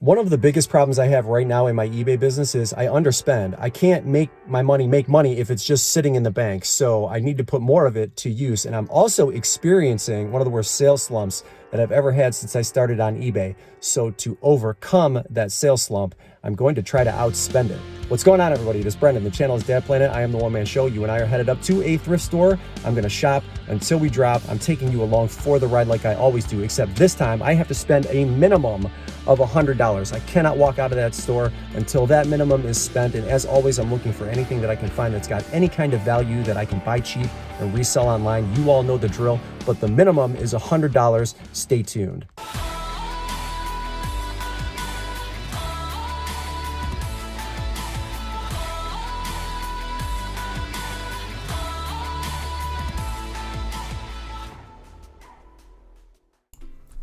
One of the biggest problems I have right now in my eBay business is I underspend. I can't make my money make money if it's just sitting in the bank. So I need to put more of it to use. And I'm also experiencing one of the worst sales slumps that I've ever had since I started on eBay. So to overcome that sales slump, I'm going to try to outspend it. What's going on, everybody? It is Brendan. The channel is Dad Planet. I am the One Man Show. You and I are headed up to a thrift store. I'm going to shop until we drop. I'm taking you along for the ride like I always do, except this time I have to spend a minimum of $100. I cannot walk out of that store until that minimum is spent. And as always, I'm looking for anything that I can find that's got any kind of value that I can buy cheap and resell online. You all know the drill, but the minimum is $100. Stay tuned.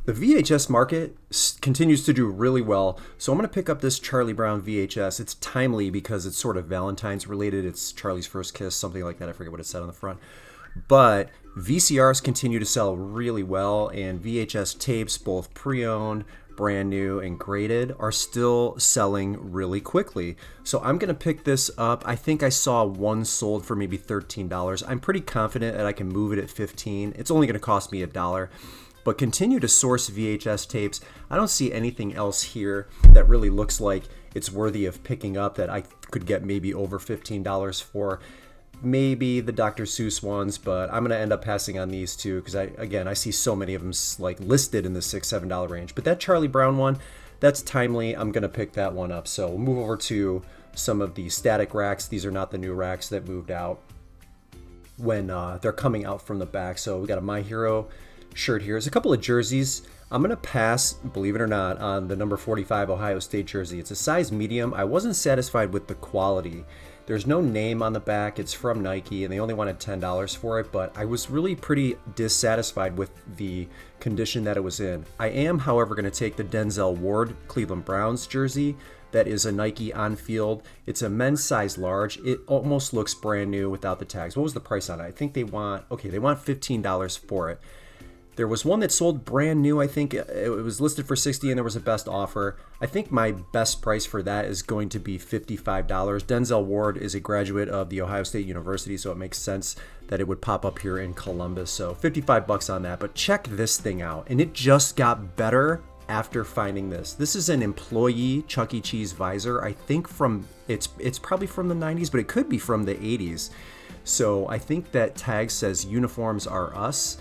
The VHS market continues to do really well, so I'm going to pick up this Charlie Brown VHS. It's timely because it's sort of Valentine's related. It's Charlie's First Kiss, something like that. I forget what it said on the front. But VCRs continue to sell really well, and VHS tapes, both pre-owned, brand new, and graded, are still selling really quickly. So I'm going to pick this up. I think I saw one sold for maybe $13. I'm pretty confident that I can move it at $15. It's only going to cost me $1. But continue to source VHS tapes. I don't see anything else here that really looks like it's worthy of picking up that I could get maybe over $15 for. Maybe the Dr. Seuss ones, but I'm going to end up passing on these two because I see so many of them like listed in the $6, $7 range. But that Charlie Brown one, that's timely. I'm going to pick that one up. So we'll move over to some of the static racks. These are not the new racks that moved out when they're coming out from the back. So we got a My Hero shirt here. There's a couple of jerseys. I'm going to pass, believe it or not, on the number 45 Ohio State jersey. It's a size medium. I wasn't satisfied with the quality. There's no name on the back. It's from Nike, and they only wanted $10 for it, but I was really pretty dissatisfied with the condition that it was in. I am, however, going to take the Denzel Ward Cleveland Browns jersey. That is a Nike on-field. It's a men's size large. It almost looks brand new without the tags. What was the price on it? I think they want $15 for it. There was one that sold brand new. I think it was listed for $60 and there was a best offer. I think my best price for that is going to be $55. Denzel Ward is a graduate of the Ohio State University, so it makes sense that it would pop up here in Columbus. So $55 on that. But check this thing out. And it just got better after finding this. This is an employee Chuck E. Cheese visor. I think it's probably from the 90s, but it could be from the 80s. So I think that tag says uniforms are us.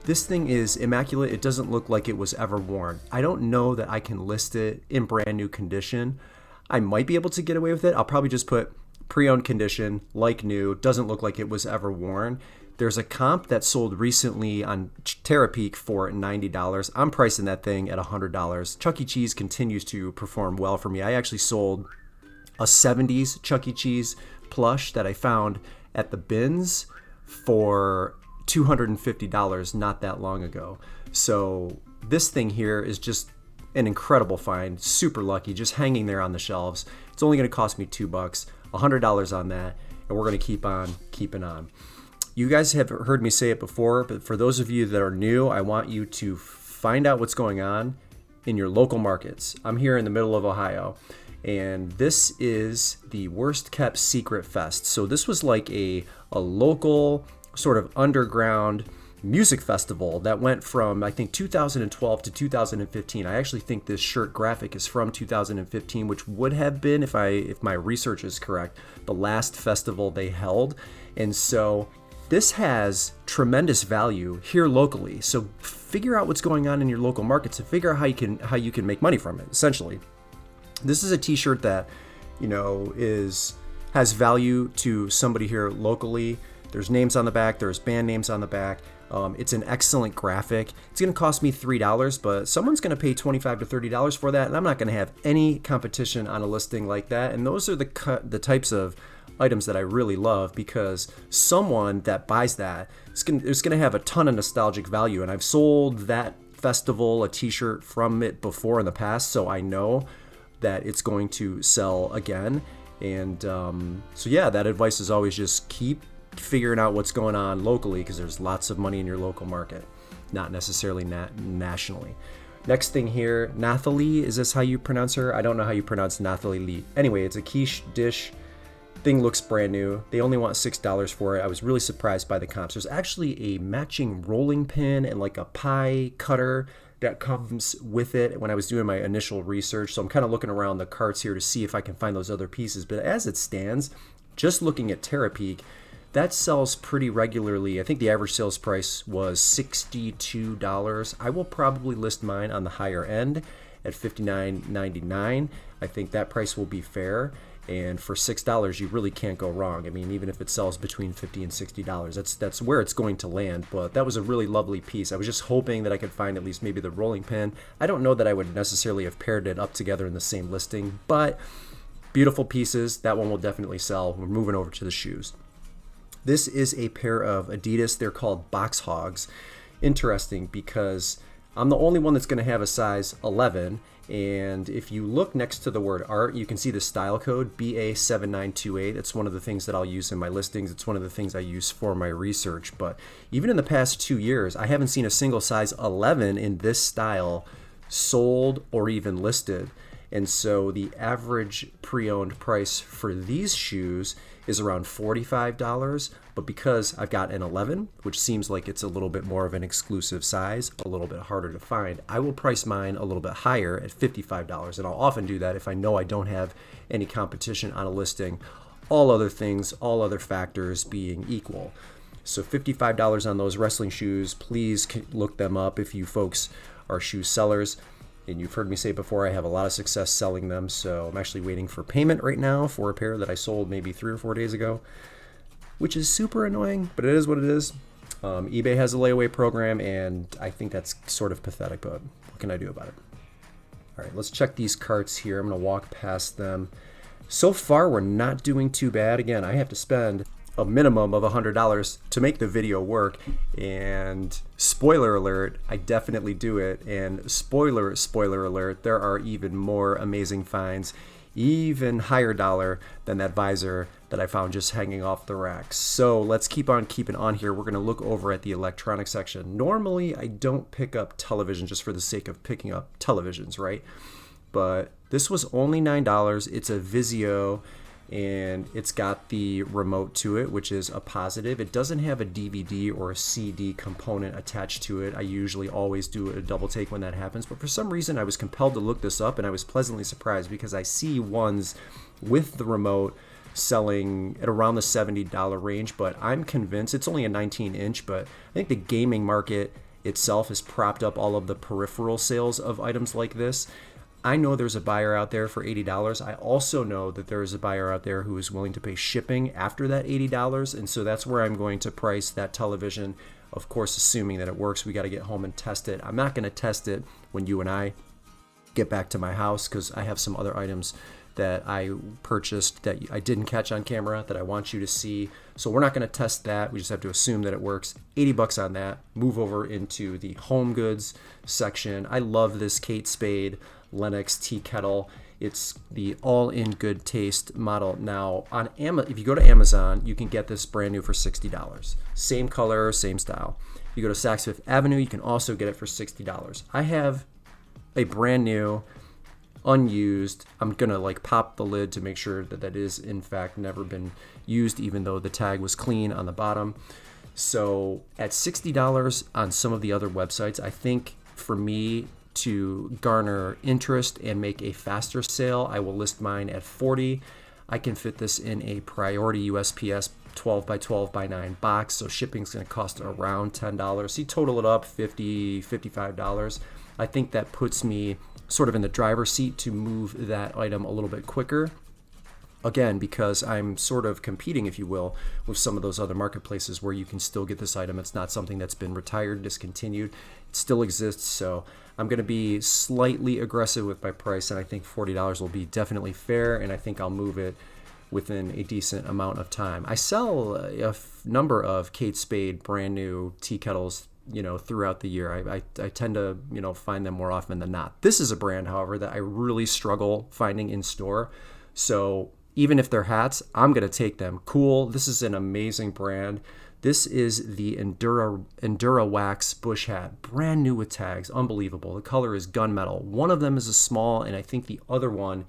This thing is immaculate. It doesn't look like it was ever worn. I don't know that I can list it in brand new condition. I might be able to get away with it. I'll probably just put pre-owned condition, like new, doesn't look like it was ever worn. There's a comp that sold recently on Terapeak for $90. I'm pricing that thing at $100. Chuck E. Cheese continues to perform well for me. I actually sold a 70s Chuck E. Cheese plush that I found at the bins for $250 not that long ago. So this thing here is just an incredible find. Super lucky, just hanging there on the shelves. It's only going to cost me $2, $100 on that, and we're going to keep on keeping on. You guys have heard me say it before, but for those of you that are new, I want you to find out what's going on in your local markets. I'm here in the middle of Ohio, and this is the Worst Kept Secret Fest. So this was like a local sort of underground music festival that went from, I think, 2012 to 2015. I actually think this shirt graphic is from 2015, which would have been, if my research is correct, the last festival they held. And so this has tremendous value here locally. So figure out what's going on in your local markets and figure out how you can make money from it. Essentially, this is a t-shirt that, has value to somebody here locally. There's names on the back. There's band names on the back. It's an excellent graphic. It's going to cost me $3, but someone's going to pay $25 to $30 for that, and I'm not going to have any competition on a listing like that. And those are the types of items that I really love, because someone that buys that is going to have a ton of nostalgic value. And I've sold that festival a t-shirt from it before in the past, so I know that it's going to sell again. And so yeah, that advice is always just keep figuring out what's going on locally, because there's lots of money in your local market, not necessarily nationally. Next thing here, Nathalie, is this how you pronounce her? I don't know how you pronounce Nathalie Lee. Anyway, it's a quiche dish. Thing looks brand new. They only want $6 for it. I was really surprised by the comps. There's actually a matching rolling pin and like a pie cutter that comes with it when I was doing my initial research. So I'm kind of looking around the carts here to see if I can find those other pieces. But as it stands, just looking at Terapeak, that sells pretty regularly. I think the average sales price was $62. I will probably list mine on the higher end at $59.99. I think that price will be fair. And for $6, you really can't go wrong. I mean, even if it sells between $50 and $60, that's where it's going to land. But that was a really lovely piece. I was just hoping that I could find at least maybe the rolling pin. I don't know that I would necessarily have paired it up together in the same listing, but beautiful pieces. That one will definitely sell. We're moving over to the shoes. This is a pair of Adidas. They're called Box Hogs. Interesting because I'm the only one that's going to have a size 11. And if you look next to the word art, you can see the style code BA7928. It's one of the things that I'll use in my listings. It's one of the things I use for my research. But even in the past 2 years, I haven't seen a single size 11 in this style sold or even listed. And so the average pre-owned price for these shoes is around $45, but because I've got an 11, which seems like it's a little bit more of an exclusive size, a little bit harder to find, I will price mine a little bit higher at $55, and I'll often do that if I know I don't have any competition on a listing, all other things, all other factors being equal. So $55 on those wrestling shoes. Please look them up if you folks are shoe sellers. And you've heard me say before, I have a lot of success selling them. So I'm actually waiting for payment right now for a pair that I sold maybe 3 or 4 days ago, which is super annoying, but it is what it is. eBay has a layaway program, and I think that's sort of pathetic, but what can I do about it? All right, let's check these carts here. I'm going to walk past them. So far, we're not doing too bad. Again, I have to spend a minimum of $100 to make the video work, and spoiler alert, I definitely do it. And spoiler alert, there are even more amazing finds, even higher dollar than that visor that I found just hanging off the racks. So let's keep on keeping on here. We're going to look over at the electronics section. Normally I don't pick up television just for the sake of picking up televisions, right? But this was only $9. It's a Vizio, and it's got the remote to it, which is a positive. It doesn't have a DVD or a CD component attached to it. I usually always do a double take when that happens, but for some reason I was compelled to look this up, and I was pleasantly surprised because I see ones with the remote selling at around the $70 range, but I'm convinced it's only a 19-inch, but I think the gaming market itself has propped up all of the peripheral sales of items like this. I know there's a buyer out there for $80. I also know that there is a buyer out there who is willing to pay shipping after that $80, and so that's where I'm going to price that television. Of course, assuming that it works, we got to get home and test it. I'm not going to test it when you and I get back to my house because I have some other items that I purchased that I didn't catch on camera that I want you to see. So we're not going to test that. We just have to assume that it works. $80 on that. Move over into the home goods section. I love this Kate Spade Lennox tea kettle. It's the all in good taste model. Now on if you go to Amazon, you can get this brand new for $60. Same color, same style. You go to Saks Fifth Avenue, you can also get it for $60. I have a brand new, unused. I'm gonna like pop the lid to make sure that that is in fact never been used, even though the tag was clean on the bottom. So at $60 on some of the other websites, I think for me to garner interest and make a faster sale, I will list mine at $40. I can fit this in a priority USPS 12 by 12 by 9 box, so shipping's going to cost around $10. So you total it up, $50, $55. I think that puts me sort of in the driver's seat to move that item a little bit quicker. Again, because I'm sort of competing, if you will, with some of those other marketplaces where you can still get this item. It's not something that's been retired, discontinued. It still exists, so I'm going to be slightly aggressive with my price, and I think $40 will be definitely fair, and I think I'll move it within a decent amount of time. I sell a number of Kate Spade brand new tea kettles, throughout the year. I tend to, find them more often than not. This is a brand, however, that I really struggle finding in store. So even if they're hats, I'm going to take them. Cool. This is an amazing brand. This is the Endura Wax bush hat, brand new with tags, unbelievable. The color is gunmetal. One of them is a small, and I think the other one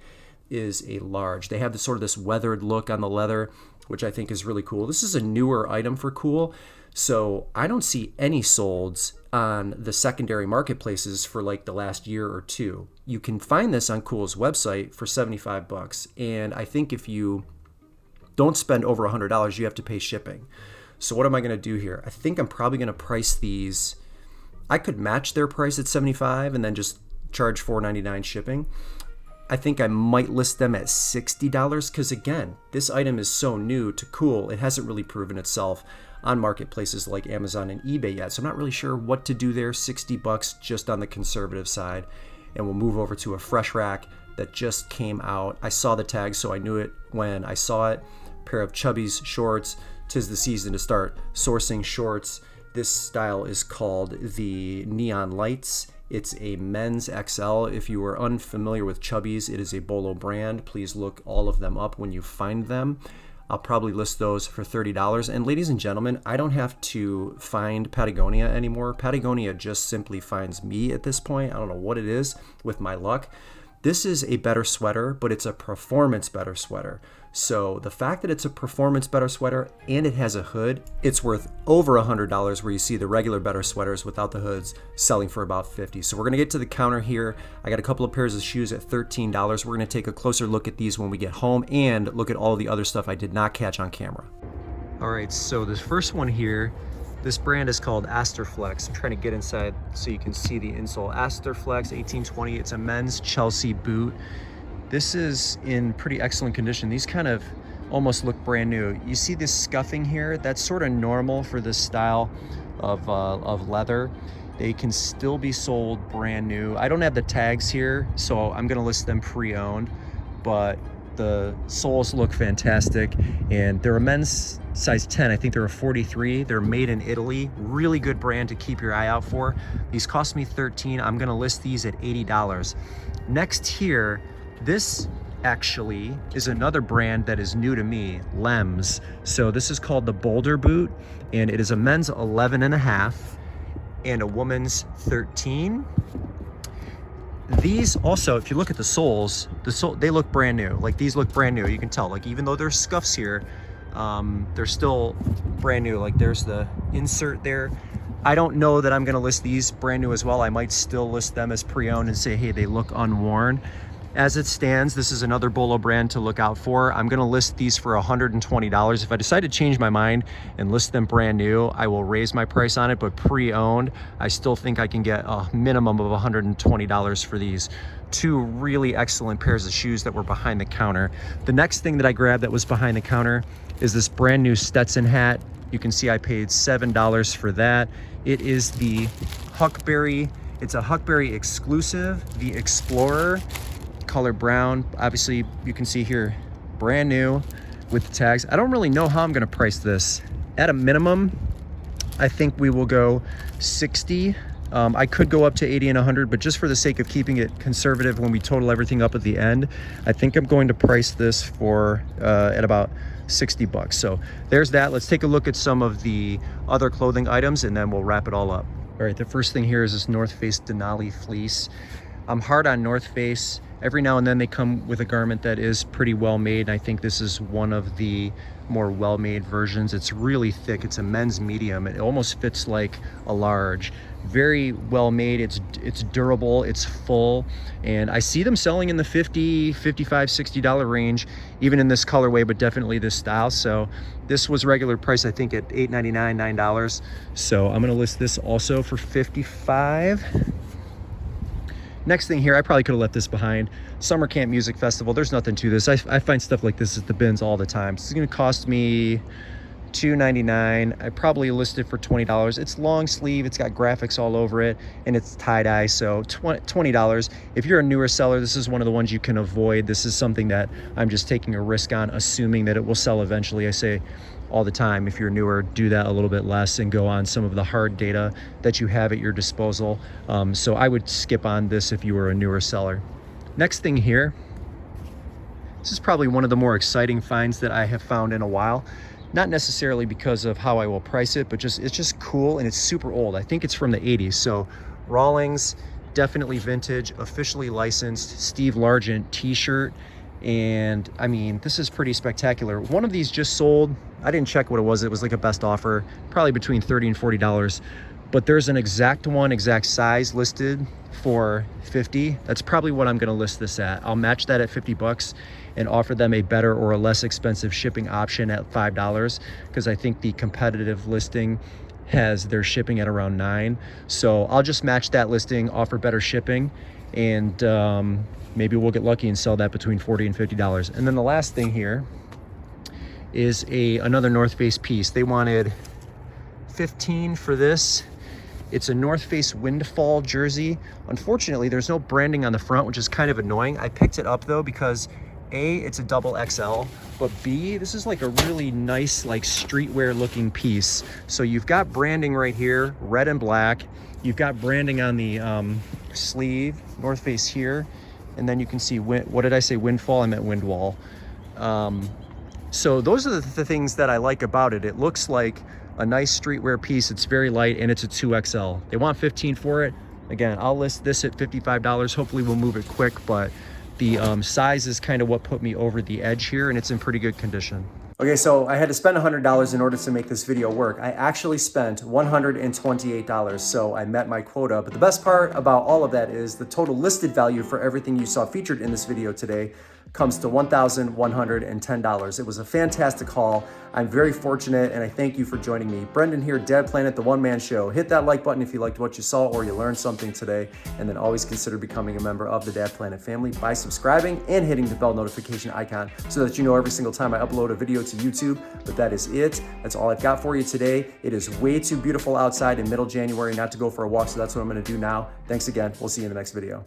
is a large. They have this sort of this weathered look on the leather, which I think is really cool. This is a newer item for Kool, so I don't see any solds on the secondary marketplaces for like the last year or two. You can find this on Kool's website for $75, and I think if you don't spend over $100, you have to pay shipping. So what am I going to do here? I think I'm probably going to price these. I could match their price at $75 and then just charge $4.99 shipping. I think I might list them at $60 because, again, this item is so new to Kool. It hasn't really proven itself on marketplaces like Amazon and eBay yet. So I'm not really sure what to do there. $60 just on the conservative side. And we'll move over to a fresh rack that just came out. I saw the tag, so I knew it when I saw it. Pair of Chubby's shorts. 'Tis the season to start sourcing shorts. This style is called the Neon Lights. It's a men's XL. If you are unfamiliar with Chubby's, it is a BOLO brand. Please look all of them up when you find them. I'll probably list those for $30. And ladies and gentlemen, I don't have to find Patagonia anymore. Patagonia just simply finds me at this point. I don't know what it is with my luck. This is a better sweater, but it's a performance better sweater. So the fact that it's a performance better sweater and it has a hood, it's worth over $100, where you see the regular better sweaters without the hoods selling for about $50. So we're gonna get to the counter here. I got a couple of pairs of shoes at $13. We're gonna take a closer look at these when we get home and look at all the other stuff I did not catch on camera. All right, so this first one here, this brand is called Asterflex. I'm trying to get inside so you can see the insole. Asterflex 1820, it's a men's Chelsea boot. This is in pretty excellent condition. These kind of almost look brand new. You see this scuffing here? That's sort of normal for this style of leather. They can still be sold brand new. I don't have the tags here, so I'm gonna list them pre-owned, but the soles look fantastic, and they're a men's size 10. I think they're a 43. They're made in Italy. Really good brand to keep your eye out for. These cost me $13. I'm gonna list these at $80. Next here, this actually is another brand that is new to me, Lems. So this is called the Boulder boot, and it is a men's 11.5 and a woman's 13. These also, if you look at the soles, they look brand new. Like, these look brand new. You can tell, like, even though there's scuffs here, they're still brand new. Like, there's the insert there. I don't know that I'm gonna list these brand new as well. I might still list them as pre-owned and say, hey, they look unworn. As it stands, this is another BOLO brand to look out for. I'm gonna list these for $120. If I decide to change my mind and list them brand new, I will raise my price on it, but pre-owned, I still think I can get a minimum of $120 for these. Two really excellent pairs of shoes that were behind the counter. The next thing that I grabbed that was behind the counter is this brand new Stetson hat. You can see I paid $7 for that. It is the Huckberry. It's a Huckberry exclusive, the Explorer. Color brown. Obviously you can see here, brand new with the tags. I don't really know how I'm going to price this. At a minimum, I think we will go 60. I could go up to 80 and 100, but just for the sake of keeping it conservative when we total everything up at the end, I think I'm going to price this for at about $60. So there's that. Let's take a look at some of the other clothing items and then we'll wrap it all up. All right, the first thing here is this North Face Denali fleece. I'm hard on North Face. Every now and then they come with a garment that is pretty well made, and I think this is one of the more well-made versions. It's really thick. It's a men's medium. It almost fits like a large. Very well made. It's durable, it's full, and I see them selling in the $50, $55, $60 range, even in this colorway, but definitely this style. So this was regular price, I think, at $8.99, $9. So I'm gonna list this also for $55. Next thing here, I probably could have left this behind. Summer Camp Music Festival. There's nothing to this. I find stuff like this at the bins all the time. This is gonna cost me $2.99. I probably listed for $20. It's long sleeve, it's got graphics all over it, and it's tie-dye, so $20. If you're a newer seller, this is one of the ones you can avoid. This is something that I'm just taking a risk on, assuming that it will sell eventually. I say all the time, if you're newer, do that a little bit less and go on some of the hard data that you have at your disposal. So I would skip on this if you were a newer seller. Next thing here, this is probably one of the more exciting finds that I have found in a while. not necessarily because of how I will price it, but just it's just cool, and it's super old. I think it's from the 80s. So Rawlings, definitely vintage, officially licensed, Steve Largent t-shirt. And I mean, this is pretty spectacular. One of these just sold. I didn't check what it was. It was like a best offer, probably between $30 and $40. But there's an exact size listed for $50. That's probably what I'm gonna list this at. I'll match that at $50 and offer them a better or a less expensive shipping option at $5, because I think the competitive listing has their shipping at around $9. So I'll just match that listing, offer better shipping, and maybe we'll get lucky and sell that between $40 and $50. And then the last thing here is another North Face piece. They wanted $15 for this. It's a North Face Windfall jersey. Unfortunately, there's no branding on the front, which is kind of annoying. I picked it up though because A, it's a double XL, but B, this is like a really nice, like streetwear looking piece. So you've got branding right here, red and black. You've got branding on the sleeve, North Face here. And then you can see, what did I say, Windfall? I meant Windwall. So those are the things that I like about it. It looks like a nice streetwear piece. It's very light, and it's a 2XL. They want $15 for it. Again, I'll list this at $55. Hopefully we'll move it quick, but the size is kind of what put me over the edge here, and it's in pretty good condition. Okay, so I had to spend $100 in order to make this video work. I actually spent $128, so I met my quota. But the best part about all of that is the total listed value for everything you saw featured in this video today comes to $1,110. It was a fantastic haul. I'm very fortunate, and I thank you for joining me. Brendan here, Dad Planet, the one-man show. Hit that like button if you liked what you saw or you learned something today, and then always consider becoming a member of the Dad Planet family by subscribing and hitting the bell notification icon so that you know every single time I upload a video to YouTube. But that is it. That's all I've got for you today. It is way too beautiful outside in middle January not to go for a walk, so that's what I'm going to do now. Thanks again. We'll see you in the next video.